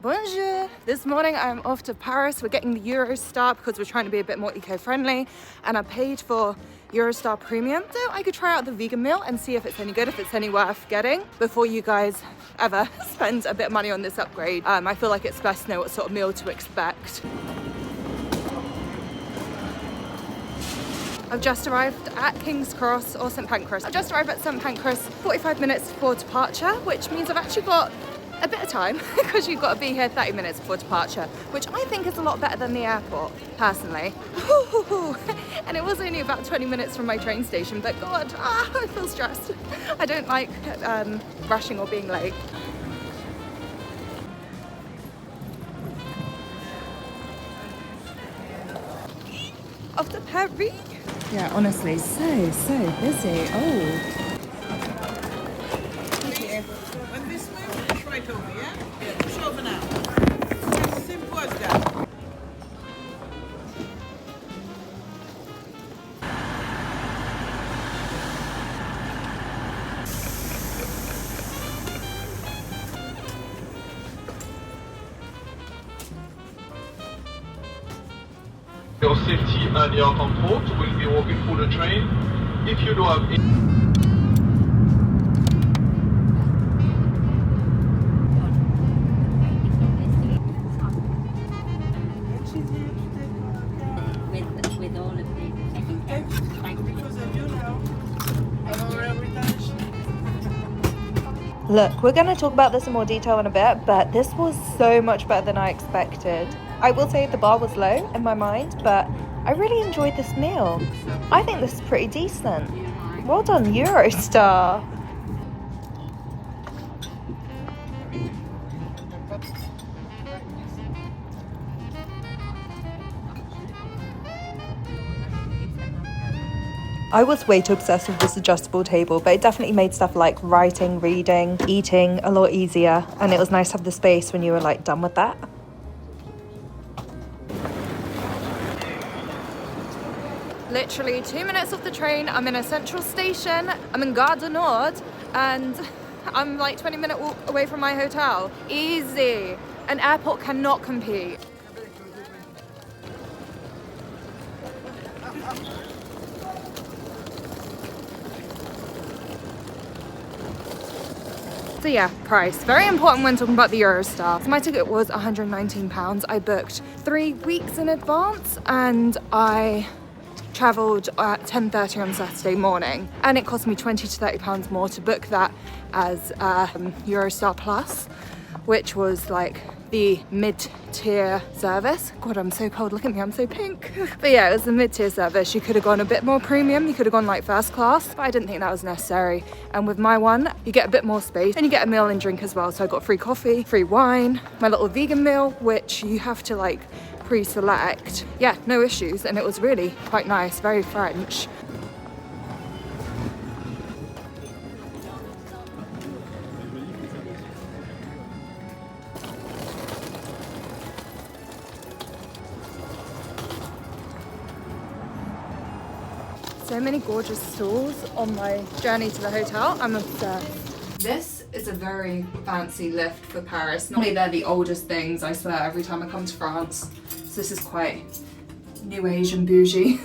Bonjour! This morning I'm off to Paris. We're getting the Eurostar because we're trying to be a bit more eco-friendly, and I paid for Eurostar Premium so I could try out the vegan meal and see if it's any good, if it's any worth getting before you guys ever spend a bit of money on this upgrade. I feel like it's best to know what sort of meal to expect. I've just arrived at King's Cross or St Pancras. I've just arrived at St Pancras 45 minutes before departure, which means I've actually got a bit of time because you've got to be here 30 minutes before departure, which I think is a lot better than the airport, personally. And it was only about 20 minutes from my train station, but God, I feel stressed. I don't like rushing or being late. Off to Paris. Yeah, honestly, so busy. Oh. When this way, push right over, yeah? Yeah, push over now. As simple as that. Your safety and your comfort will be walking through the train. If you do have with all of the Because of you now. Our heritage. Look, we're going to talk about this in more detail in a bit, but this was so much better than I expected. I will say the bar was low in my mind, but I really enjoyed this meal. I think this is pretty decent. Well done, Eurostar. I was way too obsessed with this adjustable table, but it definitely made stuff like writing, reading, eating a lot easier, and it was nice to have the space when you were like done with that. Literally 2 minutes off the train, I'm in a central station, I'm in Gare du Nord, and I'm like 20-minute walk away from my hotel. Easy. An airport cannot compete. So yeah, price. Very important when talking about the Eurostar. So my ticket was £119. I booked 3 weeks in advance and I travelled at 10:30 on Saturday morning, and it cost me £20 to £30 more to book that as Eurostar Plus, which was like the mid-tier service. God, I'm so cold, look at me, I'm so pink. But yeah, it was the mid-tier service. You could have gone a bit more premium, you could have gone like first class, but I didn't think that was necessary. And with my one, you get a bit more space and you get a meal and drink as well. So I got free coffee, free wine, my little vegan meal, which you have to like pre-select. Yeah, no issues, and it was really quite nice, very French. So many gorgeous stalls on my journey to the hotel. I'm obsessed. This is a very fancy lift for Paris. Normally they're the oldest things, I swear, every time I come to France. So this is quite new Asian bougie.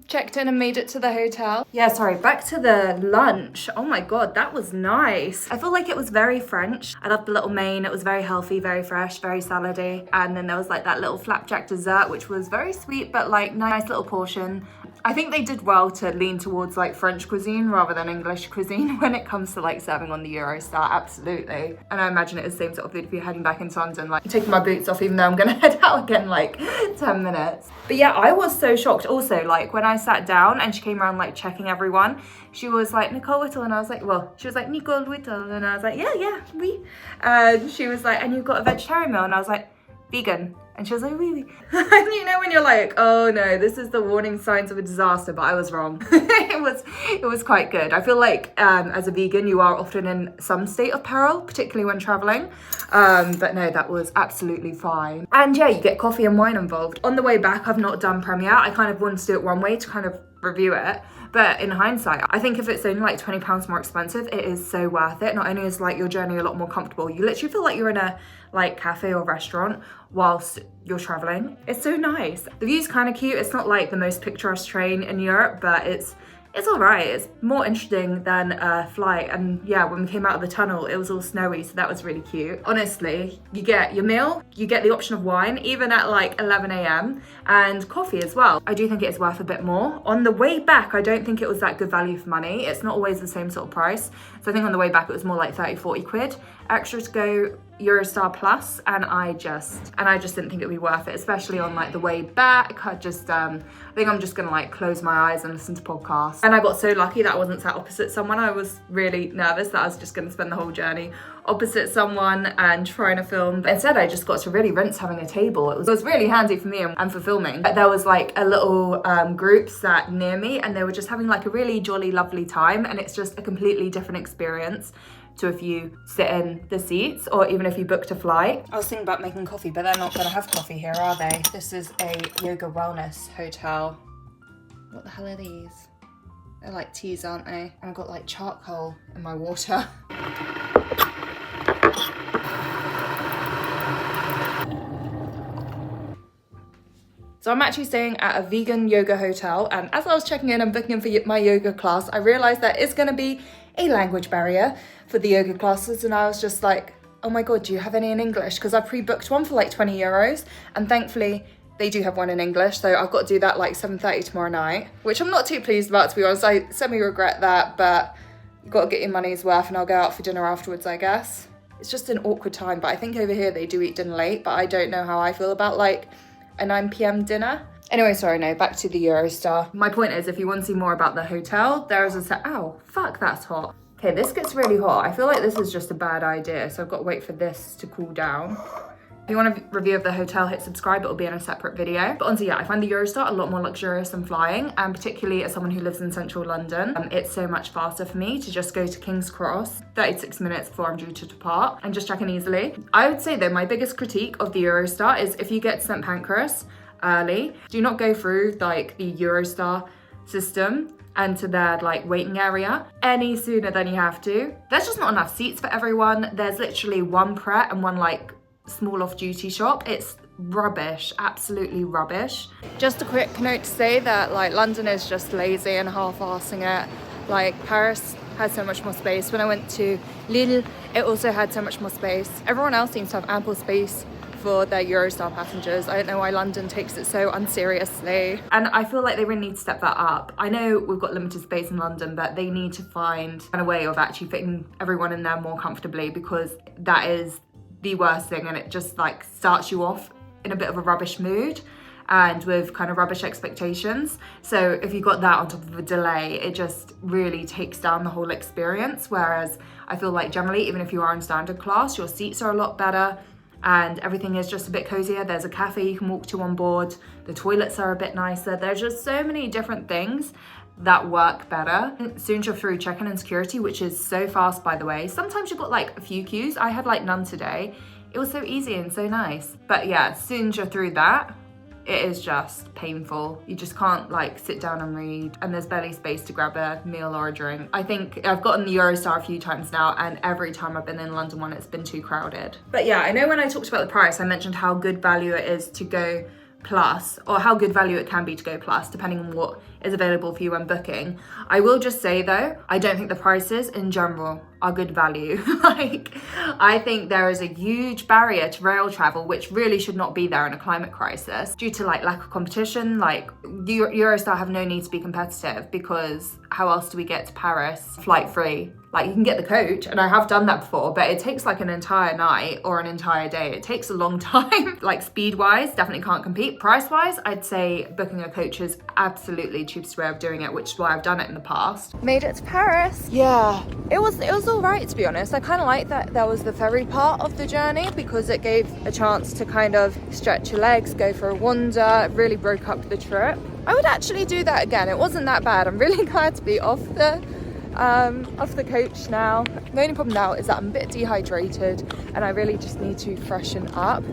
Checked in and made it to the hotel. Yeah, sorry, back to the lunch. Oh my God, that was nice. I feel like it was very French. I loved the little main. It was very healthy, very fresh, very salady. And then there was like that little flapjack dessert, which was very sweet, but like nice little portion. I think they did well to lean towards like French cuisine rather than English cuisine when it comes to like serving on the Eurostar, absolutely. And I imagine it is the same sort of thing if you're heading back into London, like taking my boots off even though I'm gonna head out again like 10 minutes. But yeah, I was so shocked also, like when I sat down and she came around like checking everyone, she was like, Nicole Whittle, and I was like, well, she was like, Nicole Whittle, and I was like, yeah, oui. And she was like, and you've got a vegetarian meal, and I was like, vegan. And she was like, really? And you know when you're like, oh no, this is the warning signs of a disaster, but I was wrong. It was quite good. I feel like as a vegan, you are often in some state of peril, particularly when traveling. But no, that was absolutely fine. And yeah, you get coffee and wine involved. On the way back, I've not done Premier. I kind of wanted to do it one way to kind of review it. But in hindsight, I think if it's only like £20 more expensive, it is so worth it. Not only is like your journey a lot more comfortable, you literally feel like you're in a like cafe or restaurant whilst you're traveling. It's so nice. The view's kind of cute. It's not like the most picturesque train in Europe, but it's all right. It's more interesting than a flight. And yeah, when we came out of the tunnel, it was all snowy, so that was really cute. Honestly, you get your meal, you get the option of wine, even at like 11 a.m, and coffee as well. I do think it is worth a bit more. On the way back, I don't think it was that good value for money. It's not always the same sort of price. So I think on the way back, it was more like 30, 40 quid extra to go Eurostar Plus, and I just didn't think it'd be worth it, especially on like the way back. I think I'm just gonna like close my eyes and listen to podcasts. And I got so lucky that I wasn't sat opposite someone. I was really nervous that I was just gonna spend the whole journey opposite someone and trying to film. But instead, I just got to really rinse having a table. It was really handy for me and for filming. But there was like a little group sat near me, and they were just having like a really jolly, lovely time. And it's just a completely different experience to if you sit in the seats or even if you booked a flight. I was thinking about making coffee, but they're not gonna have coffee here, are they? This is a yoga wellness hotel. What the hell are these? They're like teas, aren't they? And I've got like charcoal in my water. So I'm actually staying at a vegan yoga hotel, and as I was checking in and booking in for my yoga class, I realized that it's gonna be a language barrier for the yoga classes, and I was just like, oh my god, do you have any in English? Because I pre-booked one for like 20 euros, and thankfully they do have one in English, so I've got to do that like 7:30 tomorrow night, which I'm not too pleased about, to be honest. I semi-regret that, but you've got to get your money's worth, and I'll go out for dinner afterwards, I guess. It's just an awkward time, but I think over here they do eat dinner late, but I don't know how I feel about like a 9 p.m. dinner. Anyway, sorry, no, back to the Eurostar. My point is, if you want to see more about the hotel, there is a ow, fuck, that's hot. Okay, this gets really hot. I feel like this is just a bad idea, so I've got to wait for this to cool down. If you want a review of the hotel, hit subscribe, it'll be in a separate video. But honestly, yeah, I find the Eurostar a lot more luxurious than flying, and particularly as someone who lives in central London, it's so much faster for me to just go to King's Cross, 36 minutes before I'm due to depart, and just check in easily. I would say though, my biggest critique of the Eurostar is if you get to St Pancras early, do not go through like the Eurostar system and to their like waiting area any sooner than you have to. There's just not enough seats for everyone. There's literally one Pret and one like small off-duty shop. It's rubbish, absolutely rubbish. Just a quick note to say that like London is just lazy and half-arsing it. Like Paris has so much more space. When I went to Lille, it also had so much more space. Everyone else seems to have ample space for their Eurostar passengers. I don't know why London takes it so unseriously. And I feel like they really need to step that up. I know we've got limited space in London, but they need to find a way of actually fitting everyone in there more comfortably, because that is the worst thing, and it just like starts you off in a bit of a rubbish mood and with kind of rubbish expectations. So if you got that on top of a delay, it just really takes down the whole experience. Whereas I feel like generally, even if you are in standard class, your seats are a lot better and everything is just a bit cozier. There's a cafe you can walk to on board. The toilets are a bit nicer. There's just so many different things that work better. As soon as you're through check-in and security, which is so fast, by the way, sometimes you've got like a few queues. I had like none today. It was so easy and so nice. But yeah, as soon as you're through that, it is just painful. You just can't like sit down and read, and there's barely space to grab a meal or a drink. I think I've gotten the Eurostar a few times now, and every time I've been in London one, it's been too crowded. But yeah, I know when I talked about the price, I mentioned how good value it is to go Plus, or how good value it can be to go Plus, depending on what is available for you when booking. I will just say though, I don't think the prices in general are good value. Like, I think there is a huge barrier to rail travel, which really should not be there in a climate crisis, due to like lack of competition. Like Eurostar have no need to be competitive, because how else do we get to Paris flight free? Like, you can get the coach, and I have done that before, but it takes like an entire night or an entire day. It takes a long time. Like, speed-wise, definitely can't compete. Price-wise, I'd say booking a coach is absolutely cheapest way of doing it, which is why I've done it in the past. Made it to Paris. Yeah, it was all right, to be honest. I kind of like that there was the ferry part of the journey, because it gave a chance to kind of stretch your legs, go for a wander. It really broke up the trip. I would actually do that again. It wasn't that bad. I'm really glad to be off the off the coach now. The only problem now is that I'm a bit dehydrated and I really just need to freshen up,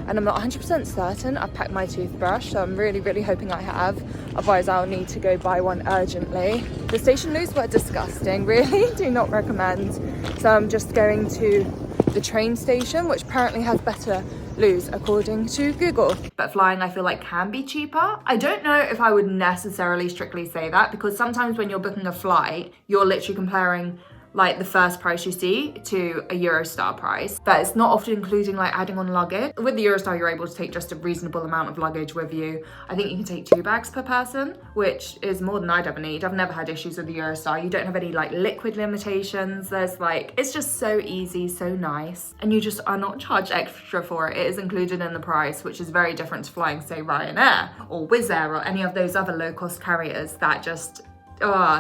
and I'm not 100% certain I've packed my toothbrush, so I'm really hoping I have, otherwise I'll need to go buy one urgently. The station loos were disgusting, really do not recommend, so I'm just going to the train station, which apparently has better loos according to Google. But flying, I feel like, can be cheaper. I don't know if I would necessarily strictly say that, because sometimes when you're booking a flight, you're literally comparing like the first price you see to a Eurostar price, but it's not often including like adding on luggage. With the Eurostar, you're able to take just a reasonable amount of luggage with you. I think you can take 2 bags per person, which is more than I'd ever need. I've never had issues with the Eurostar. You don't have any like liquid limitations. There's like, it's just so easy, so nice, and you just are not charged extra for it. It is included in the price, which is very different to flying, say, Ryanair or Wizz Air or any of those other low-cost carriers that just,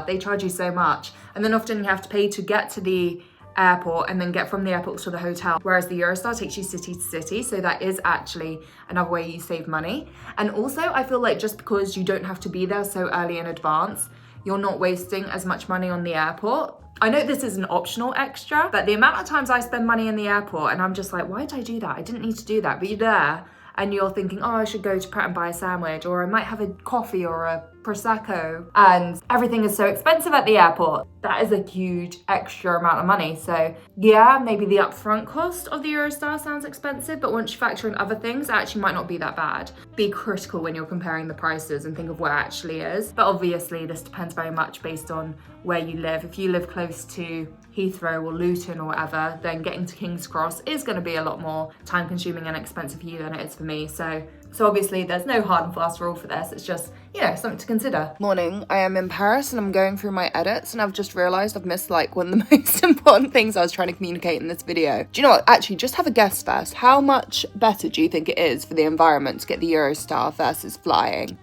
they charge you so much. And then often you have to pay to get to the airport and then get from the airport to the hotel. Whereas the Eurostar takes you city to city. So that is actually another way you save money. And also I feel like just because you don't have to be there so early in advance, you're not wasting as much money on the airport. I know this is an optional extra, but the amount of times I spend money in the airport and I'm just like, why did I do that? I didn't need to do that. But you're there and you're thinking, oh, I should go to Pret and buy a sandwich, or I might have a coffee or a Prosecco, and everything is so expensive at the airport. That is a huge extra amount of money. So yeah, maybe the upfront cost of the Eurostar sounds expensive, but once you factor in other things, it actually might not be that bad. Be critical when you're comparing the prices and think of what it actually is. But obviously this depends very much based on where you live. If you live close to Heathrow or Luton or whatever, then getting to King's Cross is going to be a lot more time consuming and expensive for you than it is for me. So obviously there's no hard and fast rule for this. It's just, you know, something to consider. Morning, I am in Paris and I'm going through my edits and I've just realized I've missed like one of the most important things I was trying to communicate in this video. Do you know what? Actually, just have a guess first. How much better do you think it is for the environment to get the Eurostar versus flying?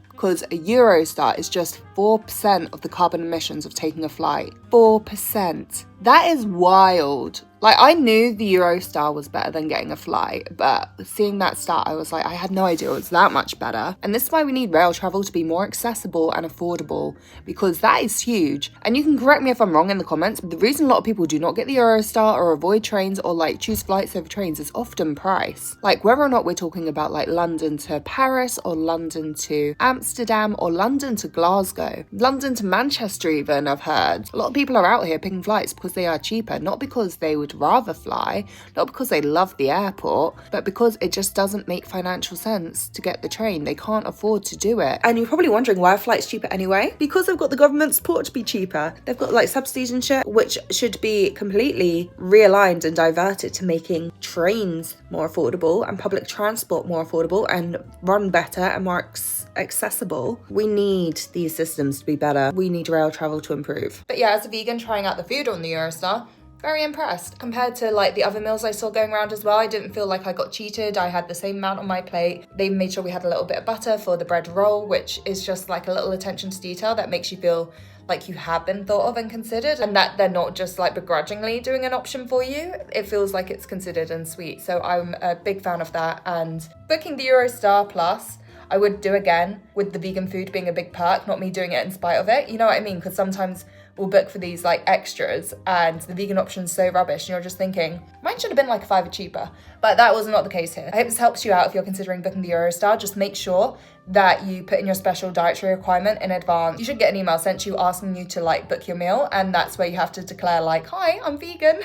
Because a Eurostar is just 4% of the carbon emissions of taking a flight. 4%. That is wild. Like, I knew the Eurostar was better than getting a flight, but seeing that stat, I was like, I had no idea it was that much better. And this is why we need rail travel to be more accessible and affordable, because that is huge. And you can correct me if I'm wrong in the comments, but the reason a lot of people do not get the Eurostar or avoid trains or like choose flights over trains is often price. Like, whether or not we're talking about like London to Paris or London to Amsterdam or London to Glasgow, London to Manchester even, I've heard. A lot of people are out here picking flights because they are cheaper, not because they would rather fly, not because they love the airport, but because it just doesn't make financial sense to get the train. They can't afford to do it. And you're probably wondering why a flight's cheaper anyway? Because they've got the government support to be cheaper. They've got like subsidies and shit, which should be completely realigned and diverted to making trains more affordable and public transport more affordable and run better and more accessible. We need these systems to be better. We need rail travel to improve. But yeah, as a vegan trying out the food on the Eurostar, very impressed. Compared to like the other meals I saw going around as well, I didn't feel like I got cheated. I had the same amount on my plate. They made sure we had a little bit of butter for the bread roll, which is just like a little attention to detail that makes you feel like you have been thought of and considered, and that they're not just like begrudgingly doing an option for you. It feels like it's considered and sweet. So I'm a big fan of that. And booking the Eurostar Plus, I would do again, with the vegan food being a big perk, not me doing it in spite of it. You know what I mean? Because sometimes we'll book for these like extras and the vegan option's so rubbish and you're just thinking, mine should have been like $5 cheaper. But that was not the case here. I hope this helps you out if you're considering booking the Eurostar. Just make sure that you put in your special dietary requirement in advance. You should get an email sent to you asking you to like book your meal, and that's where you have to declare like, hi, I'm vegan,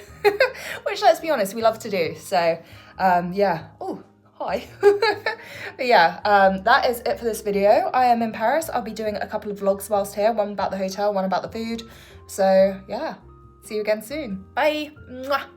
which, let's be honest, we love to do. So yeah. Oh, hi. But yeah, that is it for this video. I am in Paris. I'll be doing a couple of vlogs whilst here, one about the hotel, one about the food. So yeah, see you again soon. Bye. Mwah.